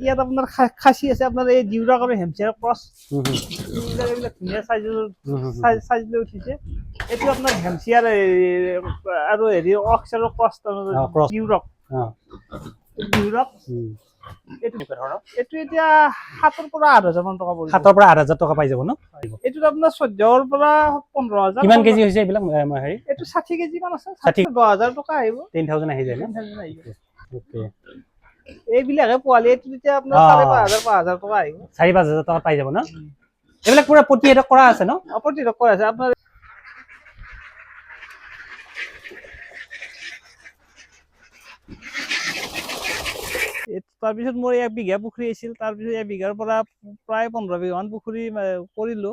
ইয়াত আপোনাৰ খাচী আছে, আপোনাৰ এই ডিউৰাক আৰু হেমচিয়াৰ ক্ৰছ, এইবিলাক ধুনীয়া চাইজ লৈ উঠিছে। এইটো আপোনাৰ হেমচিয়াৰ আৰু হেৰি অক্সাৰৰ ক্ৰছ, ডিউৰক এইটো এতিয়া 7,000 পৰা 8,000 মান টকা পৰিব। 7,000 পৰা 8,000 টকা পাই যাব ন? এইটোত আপোনাৰ 14,000 পৰা 15,000। কিমান কেজি হৈছে এইবিলাক হেৰি? এইটো 60 কেজি মান আছে, 10,000 টকা আহিব, 10,000 আহি যায় ন? ওকে, এইবিলাকে পোৱালি। এইটো এতিয়া আপোনাৰ 5,500 টকা আহিব, 4-5,000 টকা পাই যাব ন? এইবিলাক পুৰা প্ৰতিষেধক কৰা আছে ন? প্ৰতিষেধক কৰা আছে আপোনাৰ। তাৰপিছত মোৰ 1 বিঘা পুখুৰী আছিল, তাৰপিছত 1 বিঘাৰ পৰা প্ৰায় 15 বিঘামান পুখুৰী কৰিলো।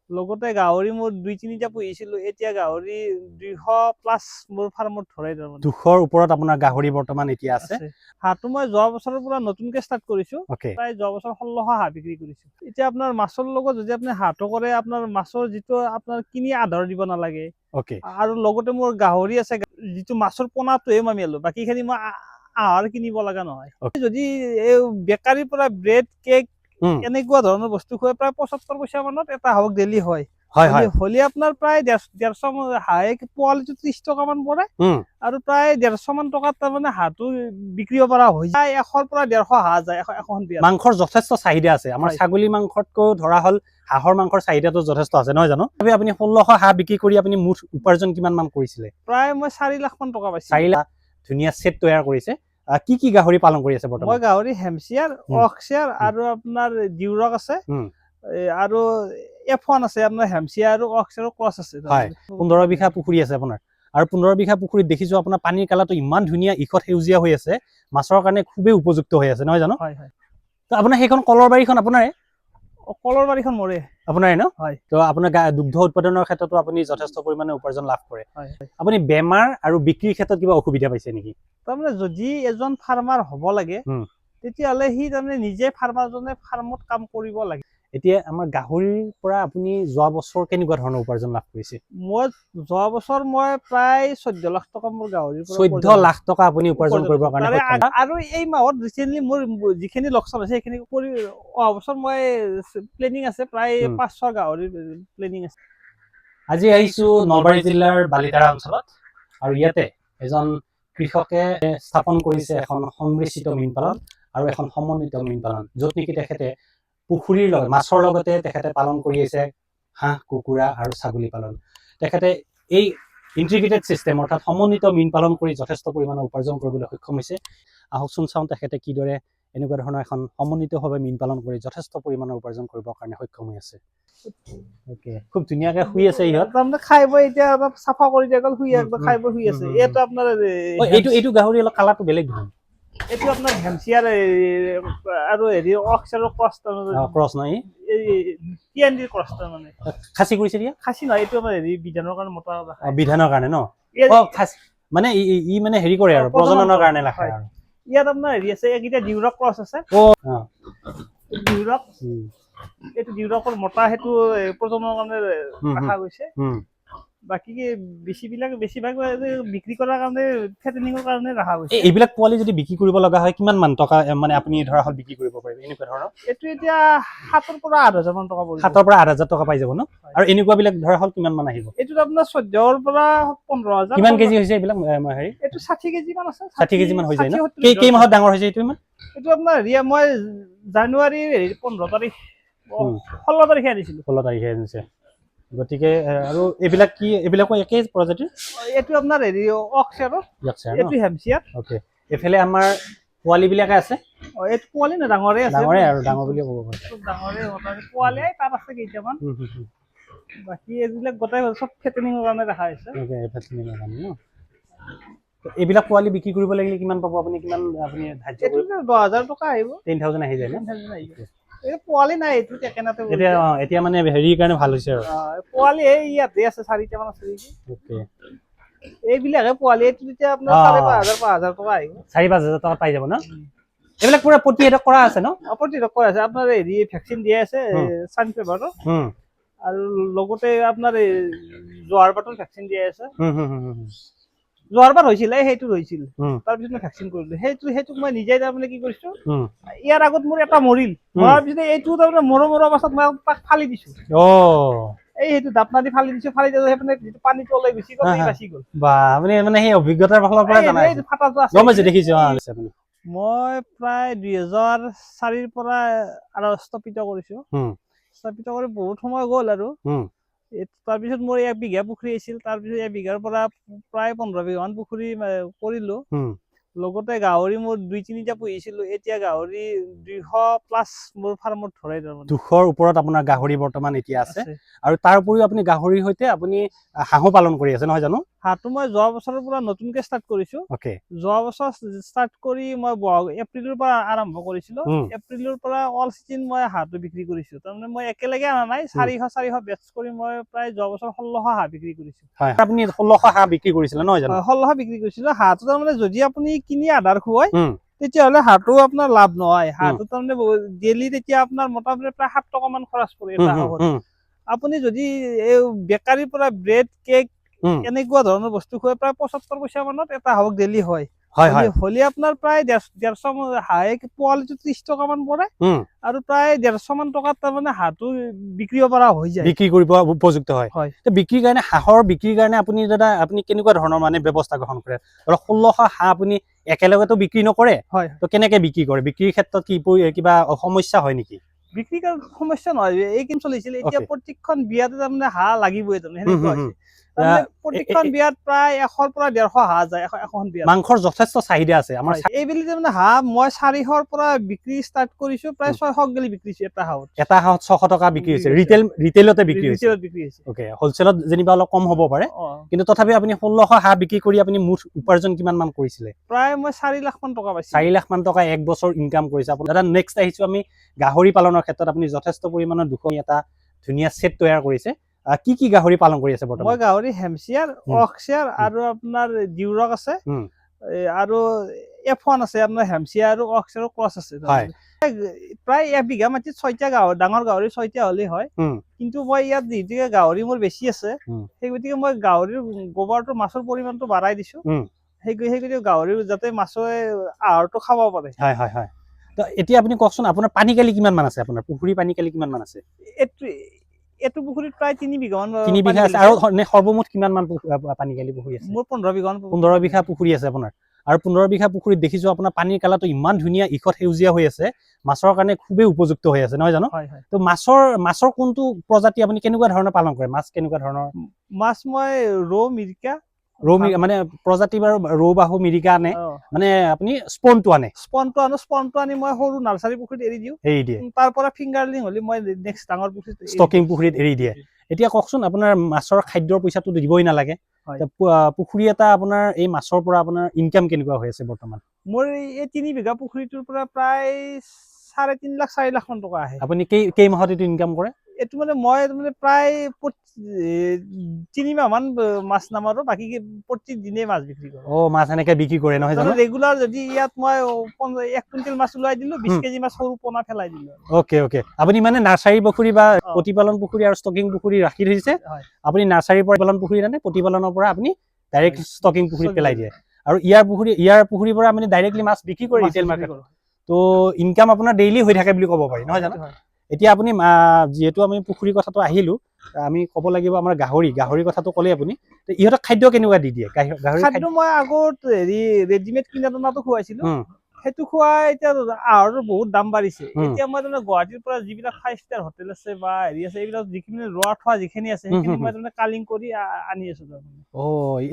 লগতে গাহৰি মোৰ 2-3টা পুহিছিলো। এতিয়া গাহৰি 200+ মোৰ ফাৰ্মত ধৰাই। 200ৰ ওপৰত আপোনাৰ গাহৰি বৰ্তমান এতিয়া আছে। হাঁহটো মই যোৱা বছৰৰ পৰা নতুনকে ষ্টাৰ্ট কৰিছো। প্ৰায় যোৱা বছৰ 1600 হাঁহ বিক্ৰী কৰিছো। এতিয়া আপোনাৰ মাছৰ লগত যদি আপুনি হাঁহটো কৰে, আপোনাৰ মাছৰ যিটো আপোনাৰ কিনি আধৰ দিব নালাগে। আৰু লগতে মোৰ গাহৰি আছে, যিটো মাছৰ পোনাটোহে মই মেলো, বাকীখিনি মই আহাৰ কিনিব লগা নহয়। যদি এই বেকাৰীৰ পৰা ব্ৰেড, কেক এনেকুৱা ধৰণৰ বস্তু খুৱাই প্ৰায় 75 পইচা মানত এটা হাঁহক ডেইলি হয়। হলে আপোনাৰ প্ৰায় 150 হাঁহে পোৱালিটো 30 টকা মান পৰে, আৰু প্ৰায় 150 মান টকাত তাৰমানে হাঁহটো বিক্ৰী কৰা হৈ যায়। 100 পৰা 150 হাঁহ যায় এখন বিয়াত। মাংসৰ যথেষ্ট চাহিদা আছে। আমাৰ ছাগলী মাংসতকৈ ধৰা হল হাঁহৰ মাংসৰ চাহিদাটো যথেষ্ট আছে, নহয় জানো? আপুনি 1600 হাঁহ বিক্ৰী কৰি আপুনি মুঠ উপাৰ্জন কিমান মান কৰিছিলে? প্ৰায় মই 4 লাখ মান টকা পাইছিলো। 4 লাখ। ধুনীয়া সেট তৈয়াৰ কৰিছে। কি গাহৰি পালন কৰি আছে বৰ্তমান? মই গাহৰি হেমচিয়াৰ, অক্সিয়াৰ আৰু আপোনাৰ ডিউৰক আছে, আৰু F1 আছে, আপোনাৰ হেমচিয়াৰ আৰু অক্সিয়াৰ ক্ৰছ আছে। 15 বিঘা পুখুৰী আছে আপোনাৰ। আৰু 15 বিঘা পুখুৰীত দেখিছো আপোনাৰ পানীৰ কালাৰটো ইমান ধুনীয়া ইখত সেউজীয়া হৈ আছে, মাছৰ কাৰণে খুবেই উপযুক্ত হৈ আছে, নহয় জানো? তো আপোনাৰ সেইখন কলৰ বাৰীখন আপোনাৰে? কলৰ বাৰীখন মোৰে। আপোনাৰে ন? তো আপোনাৰ দুগ্ধ উৎপাদনৰ ক্ষেত্ৰতো আপুনি যথেষ্ট পৰিমাণে উপাৰ্জন লাভ কৰে। আপুনি বেমাৰ আৰু বিক্ৰীৰ ক্ষেত্ৰত কিবা অসুবিধা পাইছে নেকি? তাৰমানে যদি এজন ফাৰ্মাৰ হ'ব লাগে, তেতিয়াহ'লে সি তাৰমানে নিজে ফাৰ্মাৰজনে ফাৰ্মত কাম কৰিব লাগে। এতিয়া আমাৰ গাহৰিৰ পৰা আপুনি যোৱা বছৰ কেনেকুৱা ধৰণৰ উপাৰ্জন লাভ কৰিছে? মই যোৱা বছৰ মই প্ৰায় 14 লাখ টকা মোৰ গাহৰিৰ পৰা 14 লাখ টকা আপুনি উপাৰ্জন কৰিবৰ কাৰণে আৰু এই মাহত ৰিচেন্টলি মোৰ যিখিনি লোকচান হৈছে সেইখিনি কৰি অহা বছৰ মই প্লেনিং আছে, প্ৰায় 500 গাহৰিৰ প্লেনিং আছে। আজি আহিছো নলবাৰী জিলাৰ বালিতাৰা অঞ্চলত, আৰু ইয়াতে এজন কৃষকে স্থাপন কৰিছে এখন সংমিশ্ৰিত মীন পালন আৰু এখন সমন্বিত মীন পালন, য'ত নেকি তেখেতে পুখুৰীৰ লগত মাছৰ লগতে তেখেতে পালন কৰি আছে হাঁহ, কুকুৰা আৰু ছাগলী পালন। তেখেতে এই ইন্টিগ্ৰেটেড চিষ্টেম অৰ্থাৎ সমন্বিত মীন পালন কৰি যথেষ্ট পৰিমাণৰ উপাৰ্জন কৰিবলৈ সক্ষম হৈছে। আহকচোন চাওঁ তেখেতে কিদৰে এনেকুৱা ধৰণৰ এখন সমন্বিতভাৱে মীন পালন কৰি যথেষ্ট পৰিমাণৰ উপাৰ্জন কৰিবৰ কাৰণে সক্ষম হৈ আছে। খুব ধুনীয়াকে শুই আছে ইহঁত। তাৰমানে খাই বৈ এতিয়া অলপ চাফা কৰি দিয়া গ'ল, খাই বৈ শুই আছে। এইটো আপোনাৰ এইটো গাহৰি অলপ কালাৰটো বেলেগ ধৰণৰ। এইটো আপোনাৰ হেমচিয়াৰ আৰু হেৰি অক্সাৰৰ ক্ৰছ নহয়, TND ক্ৰছ তাৰমানে। খাচী কৰিছে দিয়া? খাচী নহয়, এইটো আমাৰ হেৰি বিধানৰ কাৰণে মতা ৰাখা। বিধানৰ কাৰণে ন? খাচী মানে ই মানে হেৰি কৰে আৰু প্ৰজননৰ কাৰণে ৰাখে আৰু। ইয়াত আপোনাৰ হেৰি আছে, এইকেইটা ডিউৰক ক্ৰছ আছে। ডিউৰক, এইটো ডিউৰকৰ মতা, সেইটো প্ৰজননৰ কাৰণে ৰাখা গৈছে। বাকী বেছিভাগ বিক্ৰী কৰাৰ কাৰণে ফেটেনিঙৰ কাৰণে ৰাখা গৈছে। এইবিলাক পোৱালি যদি বিক্ৰী কৰিব লগা হয় কিমান মান টকা মানে আপুনি ধৰা হল বিক্ৰী কৰিব পাৰিব এনেকুৱা ধৰণৰ? এইটো এতিয়া 7,000 পৰা 8,000 মান টকা পৰিব। 7,000 পৰা 8,000 টকা পাই যাব ন? আৰু এনেকুৱা বিলাক ধৰা হল কিমান মান আহিব? এইটোত আপোনাৰ 14,000 পৰা 15,000। কিমান কেজি হৈছে এইবিলাক হেৰি? এইটো 60 কেজি মান আছে। 60 কেজি মান হৈ যায় ন? কেই মাহত ডাঙৰ হৈছে এইটো? এইটো আপোনাৰ হেৰি মই জানুৱাৰীৰ 15 তাৰিখ 16 তাৰিখে আনিছিলো। 16 তাৰিখে আনিছে। গতিকে আৰু এইবিলাক কি, এইবিলাকো একেই প্ৰজাতিৰ? এইটো আপোনাৰ হেৰি অক্সাৰ, এইটো হেমচিয়াৰ। ওকে, এফালে আমাৰ পোৱালি বিলাকে আছে। এইটো পোৱালি না ডাঙৰে আছে। ডাঙৰে আৰু ডাঙৰ বুলি ক'ব পাৰি। ডাঙৰে পোৱালি তাত আছে কেইটামান। বাকী এইবিলাক গোটাই সব ফেটেনিঙৰ কাৰণে ৰাখা হৈছে। ফেটেনিঙৰ কাৰণে ন? এইবিলাক পোৱালি বিক্ৰী কৰিব লাগিলে কিমান পাব আপুনি? কিমান আপুনি ধাৰ্য কৰিব? 10,000 টকা আহিব। 10,000 আহি যায় ন? এই পোৱালি নাই, এইটো একেনাতে এতিয়া মানে হেৰিৰ কাৰণে ভাল হৈছে আৰু। পোৱালি এই ইয়াতে আছে, 4টা মান আছে নেকি। এইবিলাকে পোৱালি, এইটো এতিয়া আপোনাৰ 5,500 টকা আহিব। 4,000-5,000 টকা পাই যাব ন? এইবিলাক পুৰা প্ৰতিষেধক কৰা আছে ন? প্ৰতিষেধক কৰা আছে, আপোনাৰ হেৰি ভেকচিন দিয়া আছে, সানফেভাৰৰ। আৰু লগতে আপোনাৰ জোৱাৰ পাতৰ ভেকচিন দিয়া আছে। যোৱাবাৰ হৈছিল সেইটো হৈছিল উম। তাৰপিছত মই ভেকচিন কৰিলো সেইটোক মই নিজে তাৰমানে কি কৰিছো উম। ইয়াৰ আগত মোৰ এটা মৰিল মৰাৰ পিছত এইটো তাৰমানে মৰৰ পাছত মই তাক ফালি দিছো সেইটো দাপনা দি ফালি দিছো ফালি দিলে সেইপিনে যিটো পানীটো ওলাই গুচি গ'ল এই বাচি গ'ল বা আপুনি মানে সেই অভিজ্ঞতাৰ ফালৰ পৰা জানাই এই ফাটাটো আছে গম পাইছো দেখিছো আপুনি মই প্ৰায় 2004 পৰা আৰু স্থাপিত কৰিছো স্থাপিত কৰি বহুত সময় গ'ল আৰু তাৰপিছত মোৰ 1 বিঘা পুখুৰী আছিল তাৰপিছত 1 বিঘাৰ পৰা প্ৰায় 15 বিঘামান পুখুৰী কৰিলো লগতে গাহৰি মোৰ 2-3টা পুহিছিলো এতিয়া গাহৰি 200+ মোৰ ফাৰ্মত ধৰাই তাৰমানে 200ৰ ওপৰত আপোনাৰ গাহৰি বৰ্তমান এতিয়া আছে আৰু তাৰ উপৰিও আপুনি গাহৰিৰ সৈতে আপুনি হাঁহো পালন কৰি আছে নহয় জানো হাঁহটো মই যোৱা বছৰৰ পৰা নতুনকে ষ্টাৰ্ট কৰিছো যোৱা বছৰ ষ্টাৰ্ট কৰি মই এপ্ৰিলৰ পৰা আৰম্ভ কৰিছিলো এপ্ৰিলৰ পৰা অল সিজন মই হাঁহটো বিক্ৰী কৰিছো তাৰমানে মই একেলগে আনা নাই 400 বেচ কৰি মই প্ৰায় যোৱা বছৰ 1600 হাঁহ বিক্ৰী কৰিছো আপুনি 1600 হাঁহ বিক্ৰী কৰিছিলে নহয় জানো 1600 বিক্ৰী কৰিছিলো হাঁহটো তাৰমানে যদি আপুনি কিনি আধাৰ খুৱাই তেতিয়াহ'লে হাঁহটো আপোনাৰ লাভ নহয় হাঁহটো তাৰমানে ডেইলি তেতিয়া আপোনাৰ মোটামুটি প্ৰায় 7 টকা মান খৰচ পৰে এটা হাঁহত আপুনি যদি এই বেকাৰীৰ পৰা ব্ৰেড কেক এনেকুৱা ধৰণৰ বস্তু খুৱাই প্ৰায় 75 পইচা মানত এটা হাঁহক ডেইলি হয় হলি আপোনাৰ প্ৰায় 150 হাঁহে পোৱালিটো 30 টকা মান পৰে আৰু প্ৰায় 150 মান টকাত তাৰমানে হাঁহটো বিক্ৰী কৰা হৈ যায় বিক্ৰী কৰিব উপযুক্ত হয় বিক্ৰীৰ কাৰণে হাঁহৰ বিক্ৰীৰ কাৰণে আপুনি কেনেকুৱা ধৰণৰ মানে ব্যৱস্থা গ্ৰহণ কৰে ধৰক 1600 হাঁহ আপুনি একেলগেতো বিক্ৰী নকৰে তো কেনেকে বিক্ৰী কৰে বিক্ৰীৰ ক্ষেত্ৰত কি কিবা সমস্যা হয় নেকি বিক্ৰী সমস্যা নহয় এই কিম চলিছিল এতিয়া প্ৰত্যেকখন বিয়াতে তাৰমানে হাঁহ লাগিবই তাৰমানে সেনেকুৱা হৈছে প্ৰত্যেকখন বিয়াত প্ৰায় 100 পৰা 150 হাঁহ যায় এখন বিয়াত মাংসৰ যথেষ্ট চাহিদা আছে আমাৰ এইবেলি তাৰমানে হাঁহ মই 400ৰ পৰা বিক্ৰী ষ্টাৰ্ট কৰিছো প্ৰায় 600 গেলি বিক্ৰীছে এটা হাঁহত 600 টকা বিক্ৰী হৈছে ৰিটেইলতে বিক্ৰী হৈছে ওকে হোলসেলত যেনিবা অলপ কম হ'ব পাৰে কিন্তু তথাপি আপুনি 1600 হাঁহ বিক্ৰী কৰি আপুনি মুঠ উপাৰ্জন কিমান মান কৰিছিলে প্ৰায় মই 4 লাখ মান টকা পাইছো 4 লাখ মান টকা এক বছৰ ইনকাম কৰিছে আপুনি দাদা নেক্সট আহিছো আমি গাহৰি পালনৰ ক্ষেত্ৰত আপুনি যথেষ্ট পৰিমাণৰ দুখনি এটা ধুনীয়া সেট তৈয়াৰ কৰিছে কি গাহৰি পালন কৰি আছে বৰ্তমান মই গাহৰি হেমচিয়াৰ অক্সিয়াৰ আৰু আপোনাৰ ডিউৰক আছে আৰু F1 আছে আপোনাৰ হেমচিয়াৰ আৰু অক্সিয়াৰ ক্ৰস আছে প্ৰায় 1 বিঘা মাটিত 6টা গাহৰি ডাঙৰ গাহৰি 6টা হলে হয় কিন্তু মই ইয়াত যিহেতু গাহৰি মোৰ বেছি আছে সেই গতিকে মই গাহৰিৰ গোবৰটো মাছৰ পৰিমাণটো বঢ়াই দিছো সেই গতিকে গাহৰি যাতে মাছে আহাৰটো খাব পাৰে হয় তো এতিয়া আপুনি কওকচোন আপোনাৰ পানী কালি কিমান মান আছে আপোনাৰ পুখুৰী পানী কালি কিমান মান আছে এটো পুখুৰীত প্ৰায় 3 বিঘা মান 3 বিঘা আছে আৰু সৰ্বমুঠ কিমান মান পানী কালি পুখুৰী আছে মোৰ 15 বিঘা পুখুৰী আছে আপোনাৰ আৰু 15 বিঘা পুখুৰীত দেখিছো আপোনাৰ পানীৰ কালাটো ইমান ধুনীয়া ইখত সেউজীয়া হৈ আছে মাছৰ কাৰণে খুবেই উপযুক্ত হৈ আছে নহয় জানো তো মাছৰ কোনটো প্ৰজাতি আপুনি কেনেকুৱা ধৰণৰ পালন কৰে মাছ কেনেকুৱা ধৰণৰ মাছ মই ৰৌ মিৰিকা মানে প্ৰজাতি বাৰু ৰৌ বাহু মিৰিকা আনে মানে আপুনি স্পনটো আনি মই সৰু নাৰ্সাৰী পুখুৰীত এৰি দিও তাৰ পৰা ফিংগাৰলিং হলি মই নেক্সট ডাঙৰ পুখুৰীত ষ্টকিং পুখুৰীত এৰি দিয়ে এতিয়া কওকচোন আপোনাৰ মাছৰ খাদ্যৰ পইচাটো দিবই নালাগে পুখুৰী এটা আপোনাৰ এই মাছৰ পৰা আপোনাৰ ইনকাম কেনেকুৱা হৈ আছে বৰ্তমান মোৰ এই 3 বিঘা পুখুৰীটোৰ পৰা প্ৰায় 3.5 লাখ 4 লাখ মান টকা আহে আপুনি কেই মাহত এইটো ইনকাম কৰে এটো মানে মই মানে প্ৰায় 3 মাহ মান মাছ নামাৰো বাকি প্ৰতিদিনে মাছ বিক্ৰী কৰো মাছ এনেকে বিক্ৰী কৰে নহয় জানো ৰেগুলাৰ যদি ইয়াত মই 1 কুইন্টেল মাছ ওলাই দিলো 20 কেজি মাছ সৰু পোনা ফেলাই দিলো ওকে আপুনি মানে নাৰ্সাৰী পুখুৰী বা প্ৰতিপালন পুখুৰী আৰু ষ্টকিং পুখুৰী ৰাখি থৈছে আপুনি নাৰ্সাৰীৰ পৰা প্ৰতিপালন পুখুৰী আনে প্ৰতিপালনৰ পৰা আপুনি ডাইৰেক্ট ষ্টকিং পুখুৰীত পেলাই দিয়ে আৰু ইয়াৰ পুখুৰীৰ পৰা আপুনি ডাইৰেক্টলি মাছ বিক্ৰী কৰি ৰিটেইল মাৰ্কেটত তো ইনকাম আপোনাৰ ডেইলি হৈ থাকে বুলি ক'ব পাৰি নহয় জানো এতিয়া আপুনি যেহেতু আমি পুখুৰীৰ কথাটো আহিলো আমি ক'ব লাগিব আমাৰ গাহৰি কথাটো ক'লে আপুনি ইহঁতক খাদ্য কেনেকুৱা দি দিয়ে গাহৰি খাদ্য মই আগত ৰেডিমেড কিনা দানাটো খুৱাইছিলো সেইটো খুৱাই এতিয়া আহাৰৰ বহুত দাম বাঢ়িছে এতিয়া মই তাৰমানে গুৱাহাটীৰ পৰা যিবিলাক 5 ষ্টাৰ হোটেল আছে বা হেৰি আছে এইবিলাক যিখিনি ৰোৱা থোৱা যিখিনি আছে সেইখিনি মই তাৰমানে কালিং কৰি আনি আছো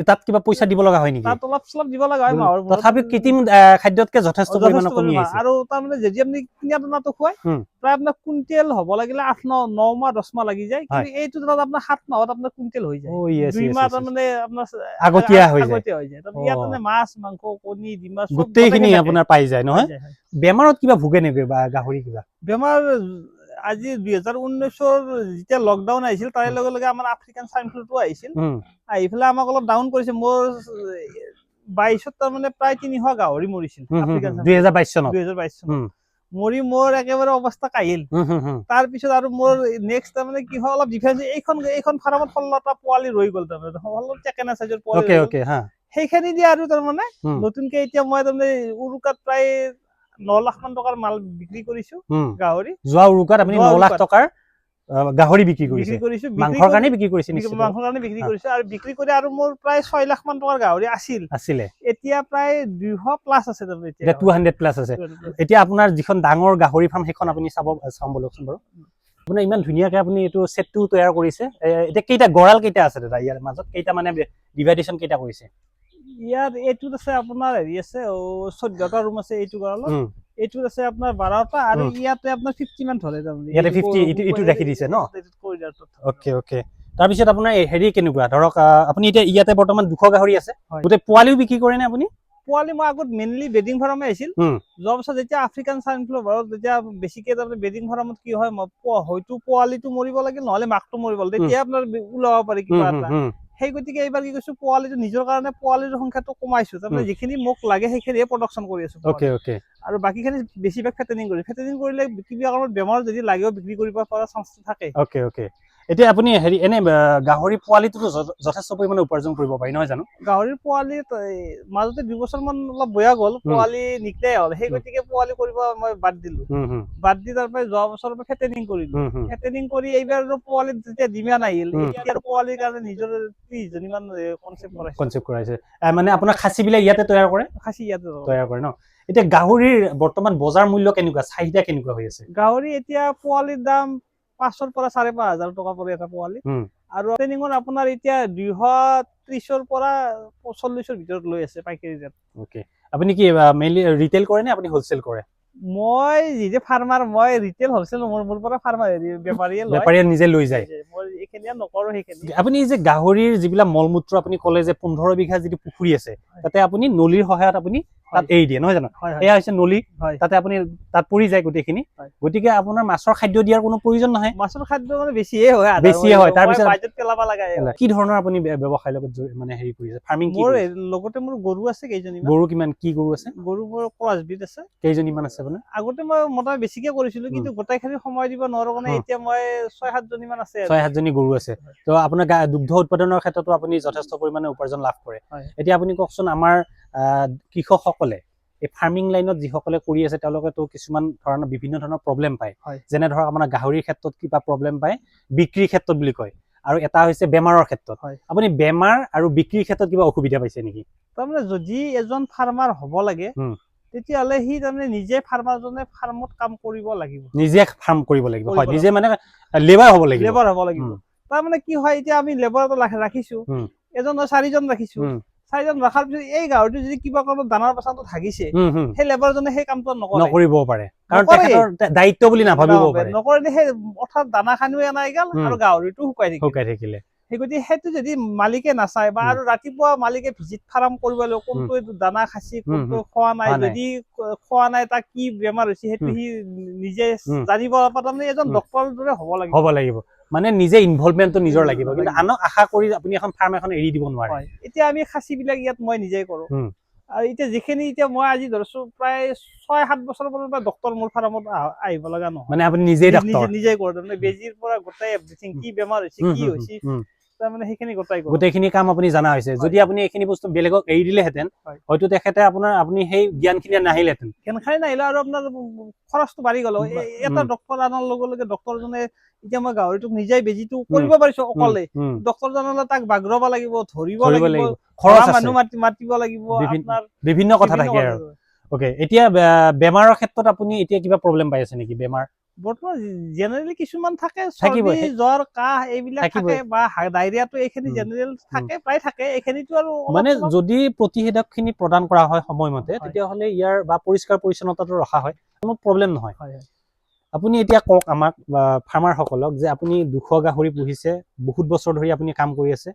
তাত কিবা পইচা দিব লগা হয় নেকি তাত অলপ চলপ দিব লগা হয় তথাপি কৃত্ৰিম খাদ্যতকে যথেষ্ট পৰিমাণৰ কমি আহিছে আৰু তাৰমানে যদি আপুনি কিনা দানাটো খুৱাই প্ৰায় আপোনাৰ কুইন্টেল হ'ব লাগিলে 8-9 মাহ 10 মাহ লাগি যায় কিন্তু এইটো দানাত আপোনাৰ 7 মাহত আপোনাৰ কুইন্টেল হৈ যায় 2 মাহ তাৰমানে আপোনাৰ আগতীয়া হৈ যায় তাৰমানে ইয়াত মানে মাছ মাংস কণী ডিমা গোটেইখিনি আপোনাৰ পাই যায় নহয় বেমাৰত কিবা ভোগে নেকি বা গাহৰি কিবা বেমাৰ আজি 2019ৰ যেতিয়া লকডাউন আহিছিল তাৰে লগে লগে আমাৰ আফ্ৰিকান স্বাইন ফ্লুটো আহিছিল আহি পেলাই আমাক অলপ ডাউন কৰিছে মোৰ 22ত তাৰমানে প্ৰায় 300 গাহৰি মৰিছিল 2022 চনত মৰি মোৰ একেবাৰে অৱস্থা কাহিল তাৰ পিছত আৰু মোৰ নেক্সট তাৰমানে কি হয় অলপ ডিফাৰেন্স এইখন ফাৰ্মত 16টা পোৱালি ৰৈ গ'ল তাৰমানে 16 টেকেনা সাইজৰ পোৱালি সেইখিনি দিয়ে আৰু তাৰমানে নতুনকে এতিয়া মই তাৰমানে উৰুকাত প্ৰায় 9 লাখ মান টকাৰ মাল বিক্ৰী কৰিছো গাহৰি। যোৱা উৰুকাত আপুনি 9 লাখ টকাৰ গাহৰি বিক্ৰী কৰিছে, মাংসৰ কাৰণে বিক্ৰী কৰিছে নিশ্চয়। মাংসৰ কাৰণে বিক্ৰী কৰিছে আৰু বিক্ৰী কৰি আৰু মোৰ প্ৰায় 6 লাখ মান টকাৰ গাহৰি আছিলে। এতিয়া প্ৰায় 200 প্লাস আছে তাৰমানে এতিয়া 200 প্লাস আছে। এতিয়া আপোনাৰ যিখন ডাঙৰ গাহৰি ফাৰ্ম সেইখন আপুনি চাম বলকচোন বাৰু। আপোনাৰ ইমান ধুনীয়াকে আপুনি এইটো সেটটো তৈয়াৰ কৰিছে। এতিয়া কেইটা গড়াল কেইটা আছে দাদা ইয়াৰ মাজত, কেইটা মানে ডিভাইডেশন কেইটা কৰিছে? ইয়াত এইটোত আছে আপোনাৰ হেৰি আছে 14টা ৰুম আছে এইটো গড়ালত। এইটোত আছে আপোনাৰ 12টা আৰু ইয়াতে আপোনাৰ 50 মান ধৰে তাৰমানে। ইয়াতে 50 ইটো ৰাখি দিছে ন? Okay okay. তাৰপিছত আপোনাৰ হেৰি কেনেকুৱা ধৰক আপুনি এতিয়া ইয়াতে বৰ্তমান 200 গাহৰি আছে, গোটেই পোৱালিও বিক্ৰী কৰে নে আপুনি? পোৱালি মই আগত মেইনলি বেডিং ফাৰ্মে আছিল। যোৱা বছৰ যেতিয়া আফ্ৰিকান সাইন ফ্লু ভাইৰাছ যেতিয়া বেছিকে তাৰমানে বেডিং ফাৰ্মত কি হয় হয়তো পোৱালিটো মৰিব লাগিল নহলে মাকটো মৰিব লাগিল, তেতিয়া আপোনাৰ ওলাব পাৰি কিবা এটা। সেই গতিকে এইবাৰ কি কৈছো পোৱালিটো নিজৰ কাৰণে পোৱালিৰ সংখ্যাটো কমাইছো, তাৰমানে যিখিনি মোক লাগে সেইখিনিয়ে প্ৰডাকশ্যন কৰি আছো। Okay okay. আৰু বাকিখিনি বেছিভাগ ফেটেনিং কৰিলে কিবা কাৰণত বেমাৰ যদি লাগেও বিক্ৰী কৰিব পৰা চান্স থাকে। Okay okay. এতিয়া আপুনি হেৰি এনে গাহৰি পোৱালিটো যথেষ্ট পৰিমাণে উপাৰ্জন কৰিব পাৰি নহয় জানো? গাহৰিৰ পোৱালি মাজতে 2 বছৰ মান অলপ বয়া গ'ল, পোৱালি নিকলে হ'ল। সেই গতিকে পোৱালি কৰিব মই বাদ দিলো। বাদ দি তাৰ পৰা যোৱা বছৰৰ পৰা ফেটেনিং কৰিলো। ফেটেনিং কৰি এইবাৰ পোৱালি যেতিয়া ডিমাণ্ড আহিল, এতিয়া পোৱালিৰ কাৰণে নিজৰ 30 জনী মান কনসেপ্ট কৰাইছে। মানে আপোনাৰ খাচী বিলাক ইয়াতে তৈয়াৰ কৰে? খাচী ইয়াতে তৈয়াৰ কৰে ন? এতিয়া গাহৰিৰ বৰ্তমান বজাৰ মূল্য কেনেকুৱা, চাহিদা কেনেকুৱা হৈ আছে? গাহৰি এতিয়া পোৱালিৰ দাম 500 পৰা 5,500 টকা পৰে এটা পোৱালি। আৰু ট্ৰেনিঙত আপোনাৰ এতিয়া 230ৰ পৰা 40ৰ ভিতৰত লৈ আছে পাইকাৰী ৰেট। ওকে। আপুনি কি মেইনলি ৰিটেল কৰে নে আপুনি হোলসেল কৰে? মই নিজে ফাৰ্মাৰ, মই ৰিটেল হোলসেল মোৰ পৰা ফাৰ্মাৰ বেপাৰীয়ে নিজে লৈ যায়। মই এইখিনি নকৰো। সেইখিনি আপুনি যে গাহৰিৰ যিবিলাক মলমূত্ৰ আপুনি ক'লে যে 15 বিঘা যিটো পুখুৰী আছে, তাতে আপুনি নলীৰ সহায়ত আপুনি তাত এৰি দিয়ে নহয় জানো? এয়া হৈছে নলী, তাতে আপুনি তাত পৰি যায় গোটেইখিনি। গতিকে আপোনাৰ মাছৰ খাদ্য দিয়াৰ কোনো প্ৰয়োজন নহয়। মাছৰ খাদ্য মানে বেছিয়ে হয়। তাৰ পিছত বাজেট পেলাব লাগে। কি ধৰণৰ আপুনি ব্যৱসায়ৰ লগত মানে হেৰি কৰিছে? ফাৰ্মিং কি? মোৰ লগতে মোৰ গৰু আছে কেইজনীমান। গৰু কিমান কি গৰু আছে? গৰু মোৰ ক্ৰছবিট আছে। কেইজনীমান আছে আপোনাৰ? আগতে মই মোটা বেছিকে কৰিছিলো, কিন্তু গোটেইখিনি সময় দিব নোৱাৰো কাৰণে এতিয়া মই 6-7 জনী মান আছে। 6-7 জনী গৰু আছে। তো আপোনাৰ দুগ্ধ উৎপাদনৰ ক্ষেত্ৰতো আপুনি যথেষ্ট পৰিমাণে উপাৰ্জন লাভ কৰে। এতিয়া আপুনি কওকচোন আমাৰ কৃষকসকলে এই ফাৰ্মিং লাইনত যিসকলে কৰি আছে তেওঁলোকেতো কিছুমান ধৰণৰ বিভিন্ন ধৰণৰ প্ৰব্লেম পায়, যেনে ধৰক আপোনাৰ গাহৰিৰ ক্ষেত্ৰত কিবা প্ৰব্লেম পায়, বিক্ৰীৰ ক্ষেত্ৰত বুলি কয়, আৰু এটা হৈছে বেমাৰৰ ক্ষেত্ৰত। আপুনি বেমাৰ আৰু বিক্ৰীৰ ক্ষেত্ৰত কিবা অসুবিধা পাইছে নেকি? তাৰমানে যদি এজন ফাৰ্মাৰ হ'ব লাগে তেতিয়াহ'লে সি তাৰমানে নিজে ফাৰ্মাৰজনে ফাৰ্মত কাম কৰিব লাগিব, নিজে ফাৰ্ম কৰিব লাগিব। হয়, নিজে মানে লেবাৰ হ'ব লাগিব। তাৰমানে কি হয়, এতিয়া আমি লেবাৰ ৰাখিছো, এজন 4জন ৰাখিছো। 4জন ৰখাৰ পিছত এই গাহৰিটো যদি কিবা কাৰণত দানাৰ পাছাটো ভাগিছে, সেই লেবাৰজনে সেই কামটো নকৰিব পাৰে, কাৰণ তেখেতৰ দায়িত্ব বুলি নাভাবিব পাৰে। নকৰিলে সেই অৰ্থাৎ দানা খানিও এনাই গ'ল আৰু গাহৰিটো শুকাই থাকিলে। সেই গতিকে সেইটো যদি মালিকে নাচায় বা আৰু ৰাতিপুৱা মালিকে ভিজিট ফাৰ্ম কৰিব লাগিব, কোনটো দানা খাইছে কোনটো খোৱা নাই, যদি খোৱা নাই তাক কি বেমাৰ হৈছে সেইটো সি নিজে জানিব। তাৰমানে এজন ডক্টৰৰ দৰে হ'ব লাগিব। মানে নিজে ইনভলভমেন্টটো নিজৰ লাগিব, কিন্তু আনক আশা কৰি আপুনি এখন ফাৰ্ম এখন এৰি দিব নোৱাৰে। এতিয়া আমি খাচী বিলাক ইয়াত মই নিজেই কৰো। আৰু এতিয়া যিখিনি এতিয়া মই আজি ধৰছো প্ৰায় 6-7 বছৰৰ পৰা ডক্টৰ মোৰ ফাৰ্মত আহিব লগা নহয়। মানে আপুনি নিজেই ডক্টৰ? নিজেই কৰো। তাৰমানে বেজীৰ পৰা গোটেই এভৰিথিং, কি বেমাৰ হৈছে কি হৈছে তাৰমানে সেইখিনি গোটেইখিনি কাম আপুনি জানা হৈছে। যদি আপুনি এইখিনি বস্তু বেলেগক এৰি দিলেহেঁতেন হয়তো তেখেতে আপুনি সেই জ্ঞানখিনি নাহিলেহেঁতেন। জ্ঞানখিনি নাহিলে আৰু আপোনাৰ খৰচটো বাঢ়ি গ'ল। এটা ডক্টৰ আনাৰ লগে লগে ডক্টৰজনে এতিয়া মই গাহৰিটোক নিজেই বেজীটো কৰিব পাৰিছো অকলে, ডক্টৰজনলৈ তাক বাগৰাব লাগিব, ধৰিব লাগিব, মানুহ মাতিব লাগিব, বিভিন্ন কথা থাকে আৰু। ওকে, এতিয়া বেমাৰৰ ক্ষেত্ৰত আপুনি এতিয়া কিবা প্ৰব্লেম পাই আছে নেকি? বেমাৰ বৰ্তমান জেনেৰেলি কিছুমান থাকে, চৰ্দি জ্বৰ কাহ এইবিলাক থাকে, বা ডায়েৰিয়াটো এইখিনি জেনেৰেল থাকে, প্ৰায় থাকে। এইখিনিতো আৰু মানে যদি প্ৰতিষেধকখিনি প্ৰদান কৰা হয় সময়মতে, তেতিয়াহ'লে ইয়াৰ বা পৰিষ্কাৰ পৰিচ্ছন্নতাটো ৰখা হয়, কোনো প্ৰব্লেম নহয়। আপুনি এতিয়া কওক আমাক ফাৰ্মাৰসকলক যে আপুনি 200 গাহৰি পুহিছে, বহুত বছৰ ধৰি আপুনি কাম কৰি আছে।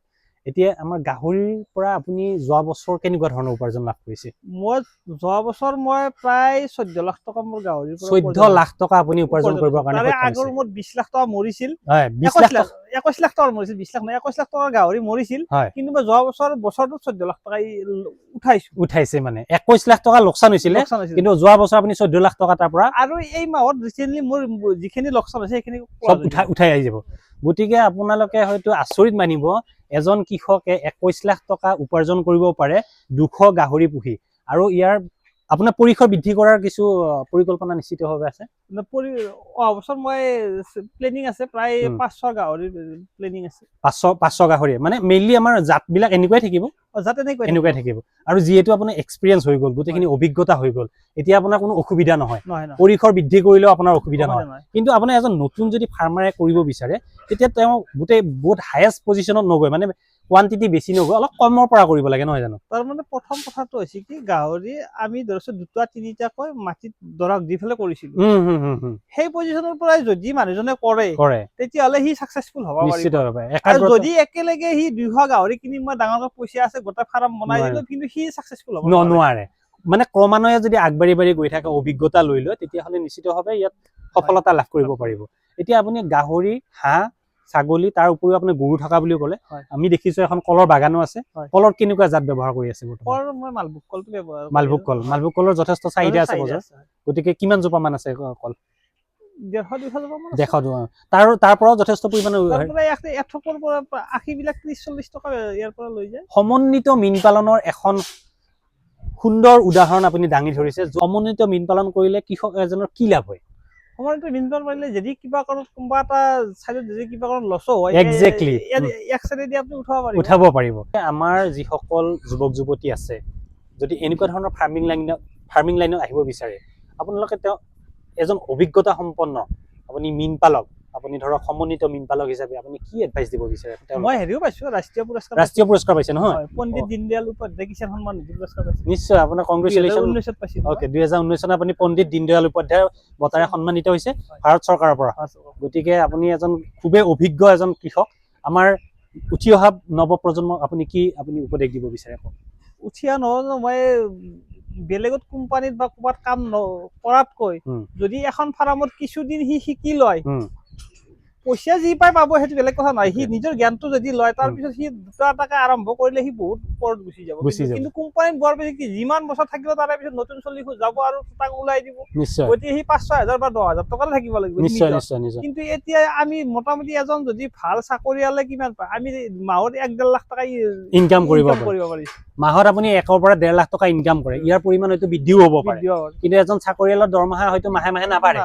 এতিয়া আমাৰ গাহৰিৰ পৰা আপুনি যোৱা বছৰ কেনেকুৱা ধৰণৰ উপাৰ্জন লাভ কৰিছে? মই যোৱা বছৰ মই প্ৰায় 14 লাখ টকা মোৰ গাহৰিৰ পৰা 14 লাখ টকা আপুনি উপাৰ্জন কৰিবৰ কাৰণে সক্ষম হৈছিল। আগৰ মোৰ 20 লাখ টকা মৰিছিল। 21 লাখ টকা মৰিছিল, 20 লাখ নহয়, 21 লাখ টকাৰ গাহৰি মৰিছিল। কিন্তু মই যোৱা বছৰটো 14 লাখ টকা উঠাইছে। মানে 21 লাখ টকা লোকচান হৈছিলে, কিন্তু যোৱা বছৰ আপুনি 14 লাখ টকা তাৰ পৰা, আৰু এই মাহত ৰিচেন্টলি মোৰ যিখিনি লোকচান হৈছে সেইখিনি সব উঠাই আহি যাব। গতিকে আপোনালোকে হয়তো আচৰিত মানিব এজন কৃষকে 21 লাখ টকা উপাৰ্জন কৰিব পাৰে 200 গাহৰি পুহি আৰু ইয়াৰ আপোনাৰ পৰিসৰ বৃদ্ধি কৰাৰ কিছু পৰিকল্পনা নিশ্চিতভাৱে আছে অহা বছৰ মই প্লেনিং আছে প্ৰায় 500 গাহৰি প্লেনিং আছে 500 গাহৰি মানে মেইনলি আমাৰ জাতবিলাক এনেকুৱাই থাকিব জাত এনেকুৱাই থাকিব আৰু যিহেতু আপোনাৰ এক্সপিৰিয়েঞ্চ হৈ গ'ল গোটেইখিনি অভিজ্ঞতা হৈ গ'ল এতিয়া আপোনাৰ কোনো অসুবিধা নহয় পৰিসৰ বৃদ্ধি কৰিলেও আপোনাৰ অসুবিধা নহয় কিন্তু আপোনাৰ এজন নতুন যদি ফাৰ্মাৰে কৰিব বিচাৰে তেতিয়া তেওঁ গোটেই বহুত হায়েষ্ট পজিশ্যনত নগৈ মানে কোৱান্টিটি বেছি নগৈ অলপ কমৰ পৰা কৰিব লাগে নহয় জানো তাৰ মানে প্ৰথম কথাটো হৈছে কি গাহৰি আমি ধৰছো দুটা তিনিটাকৈ মাটিত দৰক দি ফেলে কৰিছিলো সেই পজিশ্যনৰ পৰাই যদি মানুহজনে কৰে তেতিয়াহ'লে সি সাকসেসফুল হ'ব পাৰিব আৰু যদি একেলগে সি 200 গাহৰি কিনি মই ডাঙৰকৈ পইচা আছে গোটা ফাৰ্ম বনাই দিলো কিন্তু সি সাকসেসফুল হ'ব নোৱাৰে মানে ক্ৰমান্বয়ে যদি আগবাঢ়ি গৈ থাকে অভিজ্ঞতা লৈ লয় তেতিয়াহ'লে নিশ্চিতভাৱে ইয়াত সফলতা লাভ কৰিব পাৰিব এতিয়া আপুনি গাহৰি হাঁহ ছাগলী তাৰ উপৰিও আপুনি গৰু থকা বুলি ক'লে আমি দেখিছো এখন কলৰ বাগানো আছে কলৰ কেনেকুৱা জাত ব্যৱহাৰ কৰি আছে কল মই মালভোগ কলটো ব্যৱহাৰ মালভোগ কলৰ যথেষ্ট চাহিদা আছে বজাৰ গতিকে কিমান জোপা মান আছে কল 150 জোপা মান তাৰ পৰাও যথেষ্ট পৰিমাণে আশীবিলাক 30-40 টকা ইয়াৰ পৰা লৈ যায় সমন্বিত মীন পালনৰ এখন সুন্দৰ উদাহৰণ আপুনি দাঙি ধৰিছে সমন্বিত মীন পালন কৰিলে কৃষক এজনৰ কি লাভ হয় সমন্বিত মীন পালন কৰিলে যদি কিবা কাৰণত কোনোবা এটা চাইডত যদি কিবা কাৰণত লছ হয় এক্স্যাক্টলি এক চাইডেদি আপুনি উঠাব পাৰিব আমাৰ যিসকল যুৱক যুৱতী আছে যদি এনেকুৱা ধৰণৰ ফাৰ্মিং লাইনত আহিব বিচাৰে আপোনালোকে তেওঁ এজন অভিজ্ঞতা সম্পন্ন আপুনি মীন পালক আপুনি ধৰক সমন্বিত মীন পালক হিচাপে আপুনি কি এডভাইচ দিব বিচাৰে মই হেৰিও পাইছো ৰাষ্ট্ৰীয় পুৰস্কাৰ পাইছে নহয় পণ্ডিত দীনদয়াল উপাধ্যায় কিষাণ সন্মান নিধি পুৰস্কাৰ পাইছে নিশ্চয় আপোনাৰ কংগ্ৰেচুলেশ্যন 2019 পাইছিল ওকে 2019 চনত আপুনি পণ্ডিত দীনদয়াল উপাধ্যায় বঁটাৰে সন্মানিত হৈছে ভাৰত চৰকাৰৰ পৰা গতিকে আপুনি এজন খুবেই অভিজ্ঞ এজন কৃষক আমাৰ উঠি অহা নৱপ্ৰজন্মক আপুনি উপদেশ দিব বিচাৰে উঠি অহা মই বেলেগত কোম্পানীত বা ক'ৰবাত কাম কৰাতকৈ যদি এখন ফাৰ্মত কিছুদিন সি শিকি লয় পইচা যি পাই পাব সেইটো বেলেগ কথা নাই সি নিজৰ জ্ঞানটো যদি লয় তাৰ পিছত সি দুটা টাকা আৰম্ভ কৰিলে সি বহুত ওপৰত গুচি যাব কিন্তু কোম্পানীত বৰ বেছি কি যিমান বছৰ থাকিব তাৰে পিছত নতুন চলি যাব আৰু তাক ওলাই দিব গতিকে সি 5-6 হাজাৰ বা 10,000 টকা থাকিব লাগিব কিন্তু এতিয়া আমি মোটামুটি এজন যদি ভাল চাকৰিয়ালে কিমান পায় আমি মাহত 1-1.5 লাখ টকা ইনকাম কৰিব পাৰি মাহত আপুনি 1 পৰা 1.5 লাখ টকা ইনকাম কৰে ইয়াৰ পৰিমাণ হয়তো বৃদ্ধিও হ'ব পাৰে কিন্তু এজন চাকৰিয়ালৰ দৰমহা হয়তো মাহে মাহে নাবাঢ়ে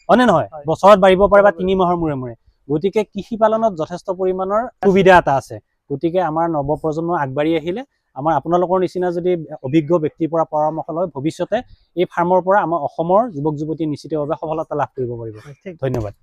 হয়নে নহয় বছৰত বাঢ়িব পাৰে বা 3 মাহৰ মূৰে মূৰে গতিকে কৃষি পালনত যথেষ্ট পৰিমাণৰ সুবিধা এটা আছে গতিকে আমাৰ নৱপ্ৰজন্ম আগবাঢ়ি আহিলে আমাৰ আপোনালোকৰ নিচিনা যদি অভিজ্ঞ ব্যক্তিৰ পৰা পৰামৰ্শ লয় ভৱিষ্যতে এই ফাৰ্মৰ পৰা আমাৰ অসমৰ যুৱক যুৱতী নিশ্চিতভাৱে সফলতা লাভ কৰিব পাৰিব ধন্যবাদ